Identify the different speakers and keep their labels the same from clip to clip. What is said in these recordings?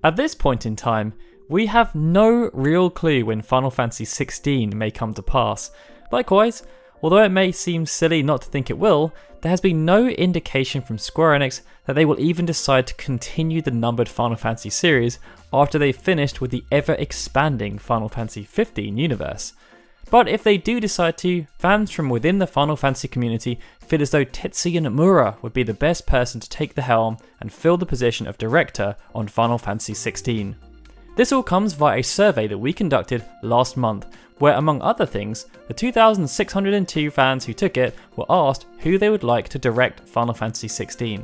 Speaker 1: At this point in time, we have no real clue when Final Fantasy XVI may come to pass. Likewise, although it may seem silly not to think it will, there has been no indication from Square Enix that they will even decide to continue the numbered Final Fantasy series after they've finished with the ever-expanding Final Fantasy XV universe. But if they do decide to, fans from within the Final Fantasy community feel as though Tetsuya Nomura would be the best person to take the helm and fill the position of director on Final Fantasy XVI. This all comes via a survey that we conducted last month, where among other things, the 2,602 fans who took it were asked who they would like to direct Final Fantasy XVI.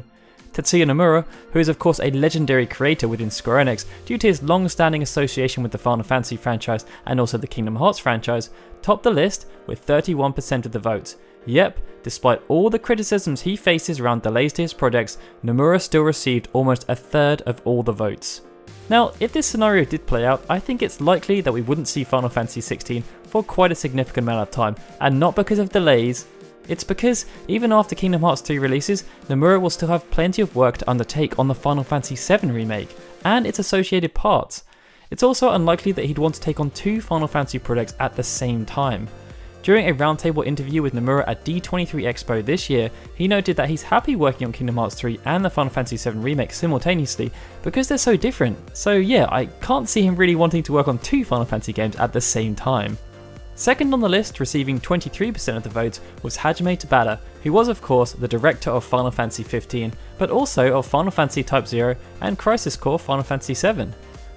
Speaker 1: Tetsuya Nomura, who is of course a legendary creator within Square Enix due to his long-standing association with the Final Fantasy franchise and also the Kingdom Hearts franchise, topped the list with 31% of the votes. Yep, despite all the criticisms he faces around delays to his projects, Nomura still received almost a third of all the votes. Now, if this scenario did play out, I think it's likely that we wouldn't see Final Fantasy XVI for quite a significant amount of time, and not because of delays. It's because even after Kingdom Hearts 3 releases, Nomura will still have plenty of work to undertake on the Final Fantasy VII remake, and its associated parts. It's also unlikely that he'd want to take on two Final Fantasy projects at the same time. During a roundtable interview with Nomura at D23 Expo this year, he noted that he's happy working on Kingdom Hearts 3 and the Final Fantasy VII remake simultaneously because they're so different. So yeah, I can't see him really wanting to work on two Final Fantasy games at the same time. Second on the list, receiving 23% of the votes, was Hajime Tabata, who was of course the director of Final Fantasy XV, but also of Final Fantasy Type 0 and Crisis Core Final Fantasy VII.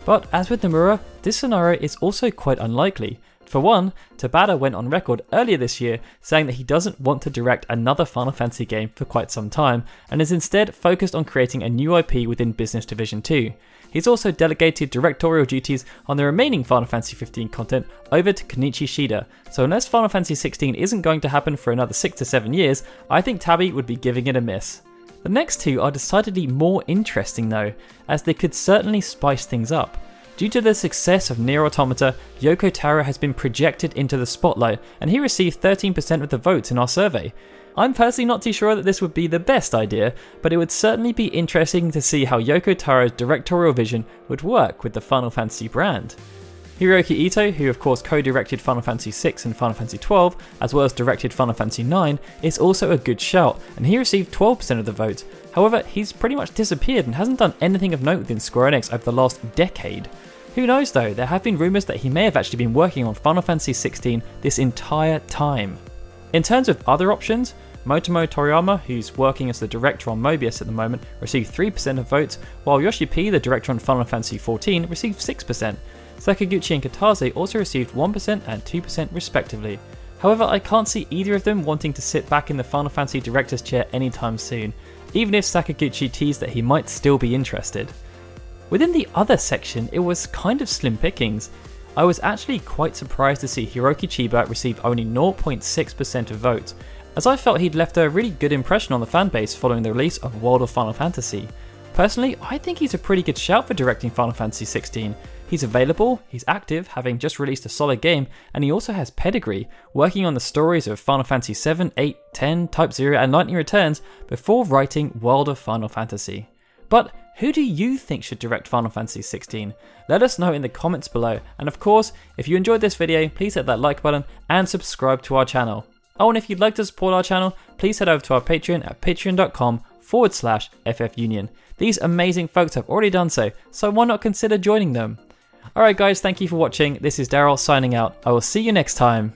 Speaker 1: But as with Nomura, this scenario is also quite unlikely. For one, Tabata went on record earlier this year saying that he doesn't want to direct another Final Fantasy game for quite some time, and is instead focused on creating a new IP within Business Division 2. He's also delegated directorial duties on the remaining Final Fantasy XV content over to Kenichi Shida, so unless Final Fantasy XVI isn't going to happen for another 6 to 7 years, I think Tabby would be giving it a miss. The next two are decidedly more interesting though, as they could certainly spice things up. Due to the success of NieR Automata, Yoko Taro has been projected into the spotlight, and he received 13% of the votes in our survey. I'm personally not too sure that this would be the best idea, but it would certainly be interesting to see how Yoko Taro's directorial vision would work with the Final Fantasy brand. Hiroyuki Ito, who of course co-directed Final Fantasy VI and Final Fantasy XII, as well as directed Final Fantasy IX, is also a good shout, and he received 12% of the vote. However, he's pretty much disappeared and hasn't done anything of note within Square Enix over the last decade. Who knows though, there have been rumours that he may have actually been working on Final Fantasy XVI this entire time. In terms of other options, Motomo Toriyama, who's working as the director on Mobius at the moment, received 3% of votes, while Yoshi P, the director on Final Fantasy XIV, received 6%. Sakaguchi and Katase also received 1% and 2% respectively. However, I can't see either of them wanting to sit back in the Final Fantasy director's chair anytime soon, even if Sakaguchi teased that he might still be interested. Within the other section, it was kind of slim pickings. I was actually quite surprised to see Hiroki Chiba receive only 0.6% of votes, as I felt he'd left a really good impression on the fanbase following the release of World of Final Fantasy. Personally, I think he's a pretty good shout for directing Final Fantasy XVI. He's available, he's active, having just released a solid game, and he also has pedigree, working on the stories of Final Fantasy VII, 8, 10, Type 0 and Lightning Returns before writing World of Final Fantasy. But who do you think should direct Final Fantasy XVI? Let us know in the comments below, and of course, if you enjoyed this video, please hit that like button and subscribe to our channel. Oh, and if you'd like to support our channel, please head over to our Patreon at patreon.com/FFunion. These amazing folks have already done so why not consider joining them? Alright guys, thank you for watching. This is Daryl signing out. I will see you next time.